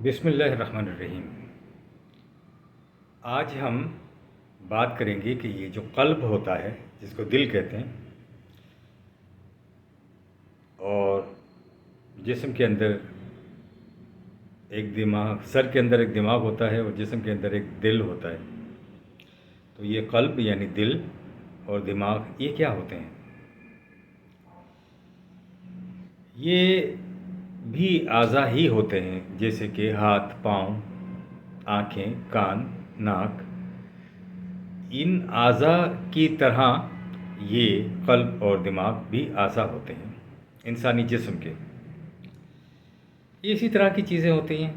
بسم اللہ الرحمن الرحیم۔ آج ہم بات کریں گے کہ یہ جو قلب ہوتا ہے جس کو دل کہتے ہیں، اور جسم کے اندر ایک دماغ، سر کے اندر ایک دماغ ہوتا ہے اور جسم کے اندر ایک دل ہوتا ہے۔ تو یہ قلب یعنی دل اور دماغ یہ کیا ہوتے ہیں؟ یہ بھی اعضاء ہی ہوتے ہیں، جیسے کہ ہاتھ، پاؤں، آنکھیں، کان، ناک۔ ان اعضاء کی طرح یہ قلب اور دماغ بھی اعضاء ہوتے ہیں انسانی جسم کے۔ یہ اسی طرح کی چیزیں ہوتی ہیں،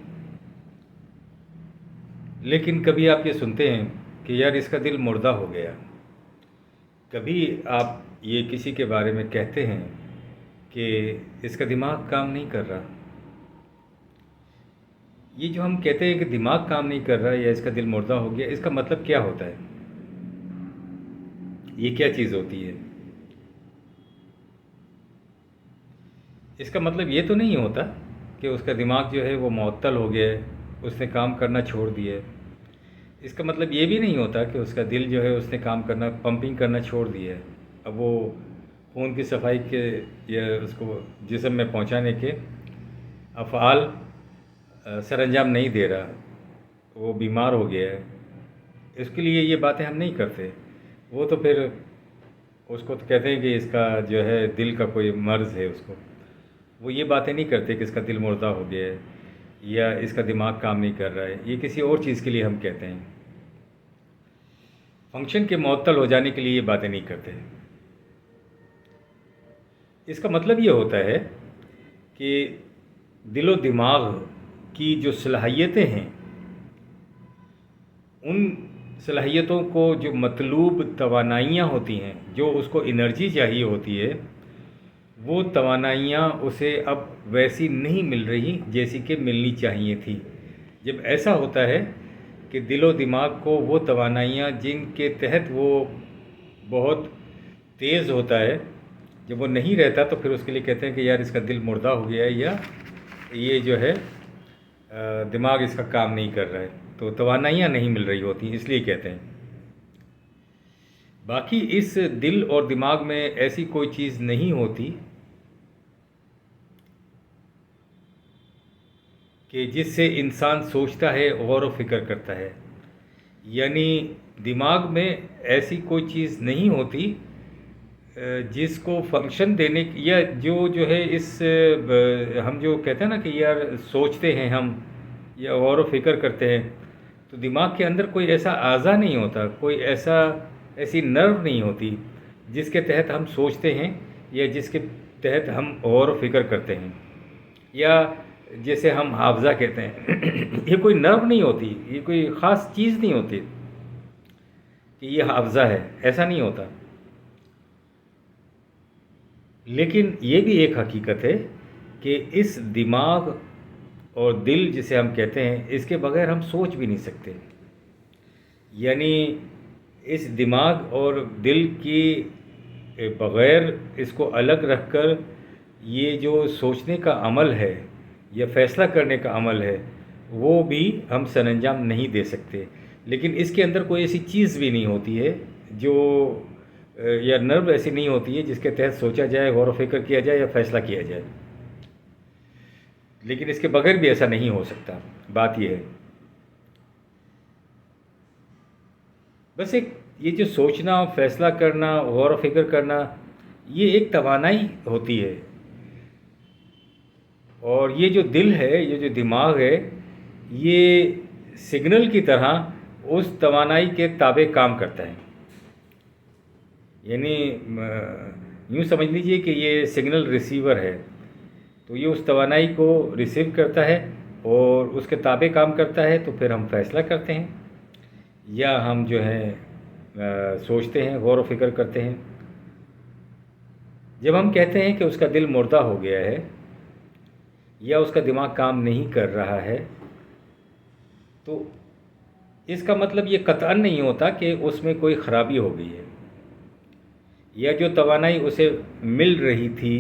لیکن کبھی آپ یہ سنتے ہیں کہ یار اس کا دل مردہ ہو گیا۔ کبھی آپ یہ کسی کے بارے میں کہتے ہیں کہ اس کا دماغ کام نہیں کر رہا۔ یہ جو ہم کہتے ہیں کہ دماغ کام نہیں کر رہا یا اس کا دل مردہ ہو گیا، اس کا مطلب کیا ہوتا ہے؟ یہ کیا چیز ہوتی ہے؟ اس کا مطلب یہ تو نہیں ہوتا کہ اس کا دماغ جو ہے وہ معطل ہو گیا ہے، اس نے کام کرنا چھوڑ دیا ہے۔ اس کا مطلب یہ بھی نہیں ہوتا کہ اس کا دل جو ہے اس نے کام کرنا، پمپنگ کرنا چھوڑ دیا ہے۔ اب وہ خون کی صفائی کے یا اس کو جسم میں پہنچانے کے افعال سر انجام نہیں دے رہا، وہ بیمار ہو گیا ہے۔ اس کے لیے یہ باتیں ہم نہیں کرتے۔ وہ تو پھر اس کو تو کہتے ہیں کہ اس کا جو ہے دل کا کوئی مرض ہے، اس کو وہ یہ باتیں نہیں کرتے کہ اس کا دل مردہ ہو گیا ہے یا اس کا دماغ کام نہیں کر رہا ہے۔ یہ کسی اور چیز کے لیے ہم کہتے ہیں، فنکشن کے معطل ہو جانے کے لیے یہ باتیں نہیں کرتے۔ اس کا مطلب یہ ہوتا ہے کہ دل و دماغ کی جو صلاحیتیں ہیں، ان صلاحیتوں کو جو مطلوب توانائیاں ہوتی ہیں، جو اس کو انرجی چاہیے ہوتی ہے، وہ توانائیاں اسے اب ویسی نہیں مل رہی جیسی کہ ملنی چاہیے تھی۔ جب ایسا ہوتا ہے کہ دل و دماغ کو وہ توانائیاں جن کے تحت وہ بہت تیز ہوتا ہے، جب وہ نہیں رہتا تو پھر اس کے لیے کہتے ہیں کہ یار اس کا دل مردہ ہو گیا ہے، یا یہ جو ہے دماغ اس کا کام نہیں کر رہا ہے، تو توانائیاں نہیں مل رہی ہوتی، اس لیے کہتے ہیں۔ باقی اس دل اور دماغ میں ایسی کوئی چیز نہیں ہوتی کہ جس سے انسان سوچتا ہے، غور و فکر کرتا ہے۔ یعنی دماغ میں ایسی کوئی چیز نہیں ہوتی جس کو فنکشن دینے یا جو ہے اس ہم جو کہتے ہیں نا کہ یار سوچتے ہیں ہم یا غور و فکر کرتے ہیں، تو دماغ کے اندر کوئی ایسا اعضا نہیں ہوتا، کوئی ایسی نرو نہیں ہوتی جس کے تحت ہم سوچتے ہیں یا جس کے تحت ہم غور و فکر کرتے ہیں، یا جیسے ہم حافظہ کہتے ہیں۔ یہ کوئی نرو نہیں ہوتی، یہ کوئی خاص چیز نہیں ہوتی کہ یہ حافظہ ہے، ایسا نہیں ہوتا۔ لیکن یہ بھی ایک حقیقت ہے کہ اس دماغ اور دل جسے ہم کہتے ہیں، اس کے بغیر ہم سوچ بھی نہیں سکتے۔ یعنی اس دماغ اور دل کی بغیر اس کو الگ رکھ کر یہ جو سوچنے کا عمل ہے یا فیصلہ کرنے کا عمل ہے، وہ بھی ہم سر انجام نہیں دے سکتے۔ لیکن اس کے اندر کوئی ایسی چیز بھی نہیں ہوتی ہے جو یا نرو ایسی نہیں ہوتی ہے جس کے تحت سوچا جائے، غور و فکر کیا جائے یا فیصلہ کیا جائے۔ لیکن اس کے بغیر بھی ایسا نہیں ہو سکتا۔ بات یہ ہے، بس یہ جو سوچنا، فیصلہ کرنا، غور و فکر کرنا، یہ ایک توانائی ہوتی ہے، اور یہ جو دل ہے، یہ جو دماغ ہے، یہ سگنل کی طرح اس توانائی کے تابع کام کرتا ہے۔ یعنی یوں سمجھ لیجئے کہ یہ سگنل ریسیور ہے، تو یہ اس توانائی کو ریسیو کرتا ہے اور اس کے تابع کام کرتا ہے، تو پھر ہم فیصلہ کرتے ہیں یا ہم جو ہے سوچتے ہیں، غور و فکر کرتے ہیں۔ جب ہم کہتے ہیں کہ اس کا دل مردہ ہو گیا ہے یا اس کا دماغ کام نہیں کر رہا ہے، تو اس کا مطلب یہ قطعاً نہیں ہوتا کہ اس میں کوئی خرابی ہو گئی ہے، یا جو توانائی اسے مل رہی تھی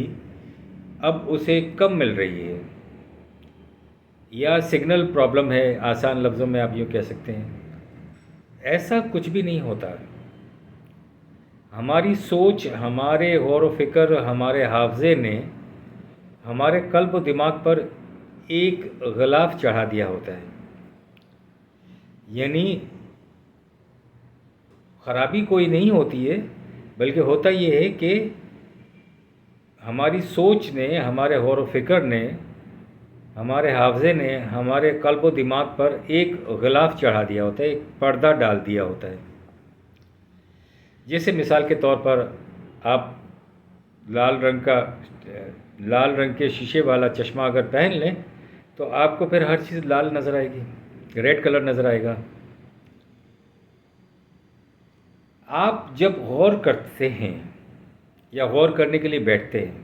اب اسے کم مل رہی ہے۔ یا سگنل پرابلم ہے، آسان لفظوں میں آپ یوں کہہ سکتے ہیں. ایسا کچھ بھی نہیں ہوتا. ہماری سوچ، ہمارے غور و فکر، ہمارے حافظے نے ہمارے قلب و دماغ پر ایک غلاف چڑھا دیا ہوتا ہے. یعنی خرابی کوئی نہیں ہوتی ہے، بلکہ ہوتا یہ ہے کہ ہماری سوچ نے، ہمارے غور و فکر نے، ہمارے حافظے نے ہمارے قلب و دماغ پر ایک غلاف چڑھا دیا ہوتا ہے، ایک پردہ ڈال دیا ہوتا ہے. جیسے مثال کے طور پر آپ لال رنگ کے شیشے والا چشمہ اگر پہن لیں تو آپ کو پھر ہر چیز لال نظر آئے گی، ریڈ کلر نظر آئے گا. آپ جب غور کرتے ہیں یا غور کرنے کے لیے بیٹھتے ہیں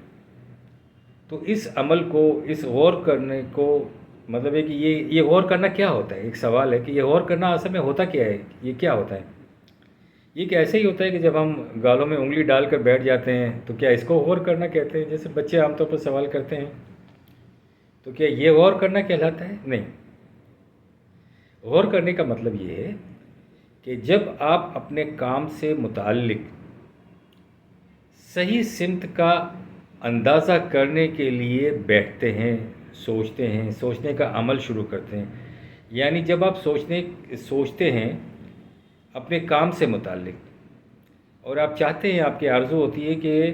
تو اس عمل کو، اس غور کرنے کو، مطلب ہے کہ یہ غور کرنا کیا ہوتا ہے. ایک سوال ہے کہ یہ غور کرنا اصل میں ہوتا کیا ہے، یہ کیا ہوتا ہے. یہ کہ ایسے ہی ہوتا ہے کہ جب ہم گالوں میں انگلی ڈال کر بیٹھ جاتے ہیں تو کیا اس کو غور کرنا کہتے ہیں. جیسے بچے عام طور پر سوال کرتے ہیں تو کیا یہ غور کرنا کہلاتا ہے؟ نہیں. غور کرنے کا مطلب یہ ہے کہ جب آپ اپنے کام سے متعلق صحیح سمت کا اندازہ کرنے کے لیے بیٹھتے ہیں، سوچتے ہیں، سوچنے کا عمل شروع کرتے ہیں. یعنی جب آپ سوچتے ہیں اپنے کام سے متعلق اور آپ چاہتے ہیں، آپ کی آرزو ہوتی ہے کہ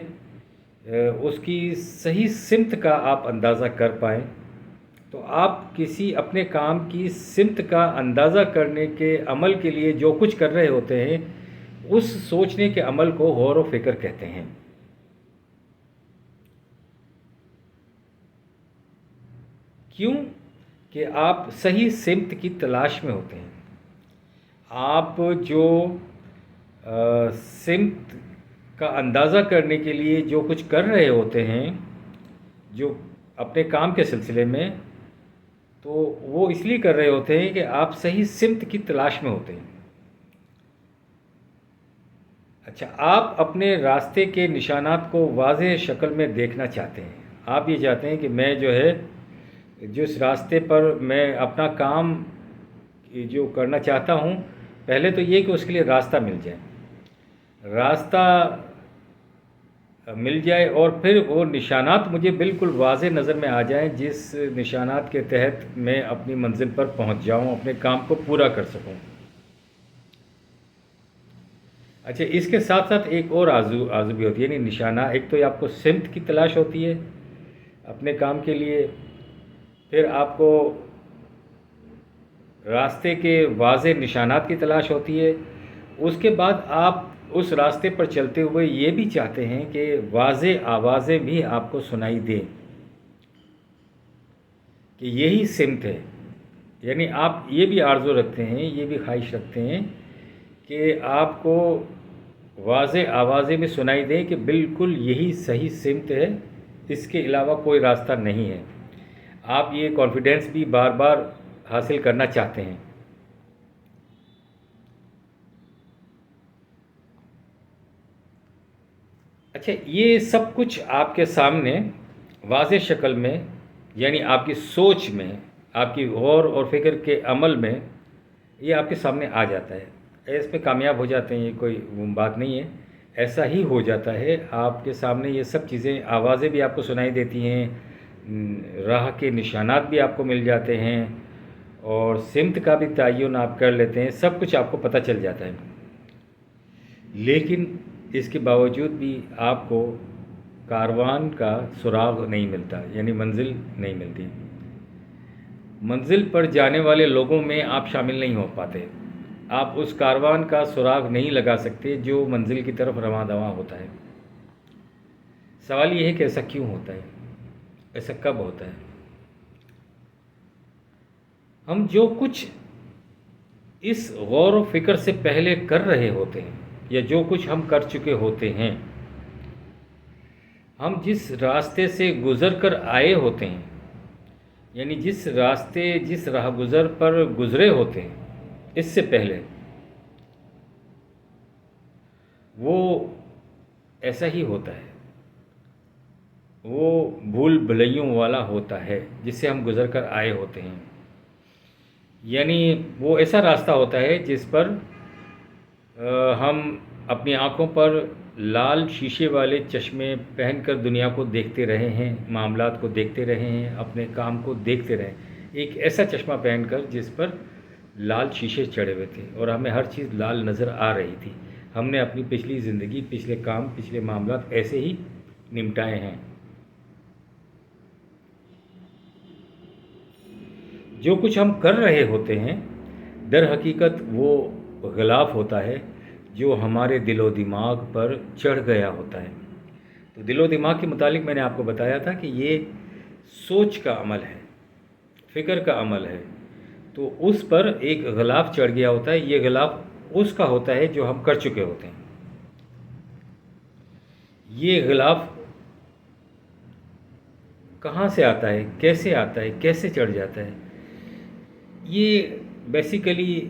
اس کی صحیح سمت کا آپ اندازہ کر پائیں، تو آپ کسی اپنے کام کی سمت کا اندازہ کرنے کے عمل کے لیے جو کچھ کر رہے ہوتے ہیں اس سوچنے کے عمل کو غور و فکر کہتے ہیں. کیوں کہ آپ صحیح سمت کی تلاش میں ہوتے ہیں. آپ جو سمت کا اندازہ کرنے کے لیے جو کچھ کر رہے ہوتے ہیں جو اپنے کام کے سلسلے میں، تو وہ اس لیے کر رہے ہوتے ہیں کہ آپ صحیح سمت کی تلاش میں ہوتے ہیں. اچھا، آپ اپنے راستے کے نشانات کو واضح شکل میں دیکھنا چاہتے ہیں. آپ یہ چاہتے ہیں کہ میں جو ہے جس راستے پر میں اپنا کام جو کرنا چاہتا ہوں، پہلے تو یہ کہ اس کے لیے راستہ مل جائے، راستہ مل جائے اور پھر وہ نشانات مجھے بالکل واضح نظر میں آ جائیں جس نشانات کے تحت میں اپنی منزل پر پہنچ جاؤں، اپنے کام کو پورا کر سکوں. اچھا، اس کے ساتھ ساتھ ایک اور آرزو بھی ہوتی ہے. یعنی نشانہ، ایک تو آپ کو سمت کی تلاش ہوتی ہے اپنے کام کے لیے، پھر آپ کو راستے کے واضح نشانات کی تلاش ہوتی ہے، اس کے بعد آپ اس راستے پر چلتے ہوئے یہ بھی چاہتے ہیں کہ واضح آوازیں بھی آپ کو سنائی دیں کہ یہی سمت ہے. یعنی آپ یہ بھی آرزو رکھتے ہیں، یہ بھی خواہش رکھتے ہیں کہ آپ کو واضح آوازیں بھی سنائی دیں کہ بالکل یہی صحیح سمت ہے، اس کے علاوہ کوئی راستہ نہیں ہے. آپ یہ کانفیڈنس بھی بار بار حاصل کرنا چاہتے ہیں. اچھا، یہ سب کچھ آپ کے سامنے واضح شکل میں، یعنی آپ کی سوچ میں، آپ کی غور اور فکر کے عمل میں یہ آپ کے سامنے آ جاتا ہے. اس پہ کامیاب ہو جاتے ہیں، یہ کوئی بات نہیں ہے، ایسا ہی ہو جاتا ہے. آپ کے سامنے یہ سب چیزیں، آوازیں بھی آپ کو سنائی دیتی ہیں، راہ کے نشانات بھی آپ کو مل جاتے ہیں اور سمت کا بھی تعین آپ کر لیتے ہیں، سب کچھ آپ کو پتہ چل جاتا ہے. لیکن اس کے باوجود بھی آپ کو کاروان کا سراغ نہیں ملتا، یعنی منزل نہیں ملتی. منزل پر جانے والے لوگوں میں آپ شامل نہیں ہو پاتے. آپ اس کاروان کا سراغ نہیں لگا سکتے جو منزل کی طرف رواں دواں ہوتا ہے. سوال یہ ہے کہ ایسا کیوں ہوتا ہے، ایسا کب ہوتا ہے. ہم جو کچھ اس غور و فکر سے پہلے کر رہے ہوتے ہیں یا جو کچھ ہم کر چکے ہوتے ہیں، ہم جس راستے سے گزر کر آئے ہوتے ہیں، یعنی جس راہ گزر پر گزرے ہوتے ہیں اس سے پہلے، وہ ایسا ہی ہوتا ہے. وہ بھول بھلائیوں والا ہوتا ہے جس سے ہم گزر کر آئے ہوتے ہیں. یعنی وہ ایسا راستہ ہوتا ہے جس پر ہم اپنی آنکھوں پر لال شیشے والے چشمے پہن کر دنیا کو دیکھتے رہے ہیں، معاملات کو دیکھتے رہے ہیں، اپنے کام کو دیکھتے رہے. ایک ایسا چشمہ پہن کر جس پر لال شیشے چڑھے ہوئے تھے اور ہمیں ہر چیز لال نظر آ رہی تھی. ہم نے اپنی پچھلی زندگی، پچھلے کام، پچھلے معاملات ایسے ہی نمٹائے ہیں. جو کچھ ہم کر رہے ہوتے ہیں در حقیقت وہ غلاف ہوتا ہے جو ہمارے دل و دماغ پر چڑھ گیا ہوتا ہے. تو دل و دماغ کے متعلق میں نے آپ کو بتایا تھا کہ یہ سوچ کا عمل ہے، فکر کا عمل ہے. تو اس پر ایک غلاف چڑھ گیا ہوتا ہے. یہ غلاف اس کا ہوتا ہے جو ہم کر چکے ہوتے ہیں. یہ غلاف کہاں سے آتا ہے، کیسے آتا ہے، کیسے چڑھ جاتا ہے؟ یہ بیسیکلی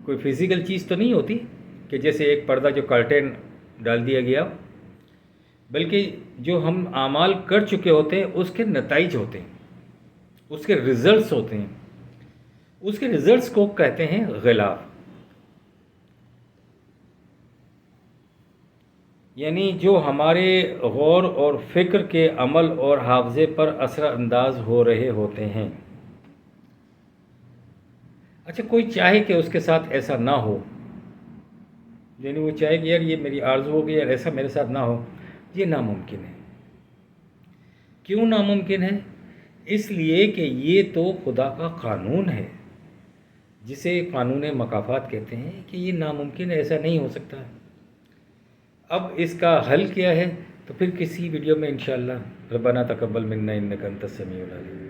کوئی فزیکل چیز تو نہیں ہوتی کہ جیسے ایک پردہ جو کرٹن ڈال دیا گیا، بلکہ جو ہم اعمال کر چکے ہوتے ہیں اس کے نتائج ہوتے ہیں، اس کے ریزلٹس ہوتے ہیں. اس کے ریزلٹس کو کہتے ہیں غلاف. یعنی جو ہمارے غور اور فکر کے عمل اور حافظے پر اثر انداز ہو رہے ہوتے ہیں. اچھا، کوئی چاہے کہ اس کے ساتھ ایسا نہ ہو، یعنی وہ چاہے کہ یار یہ میری آرزو ہو گئی، یار ایسا میرے ساتھ نہ ہو. یہ ناممکن ہے. کیوں ناممکن ہے؟ اس لیے کہ یہ تو خدا کا قانون ہے جسے قانون مکافات کہتے ہیں کہ یہ ناممکن ہے، ایسا نہیں ہو سکتا. اب اس کا حل کیا ہے تو پھر کسی ویڈیو میں انشاءاللہ. ربنا تقبل منا انک انت السمیع العلیم.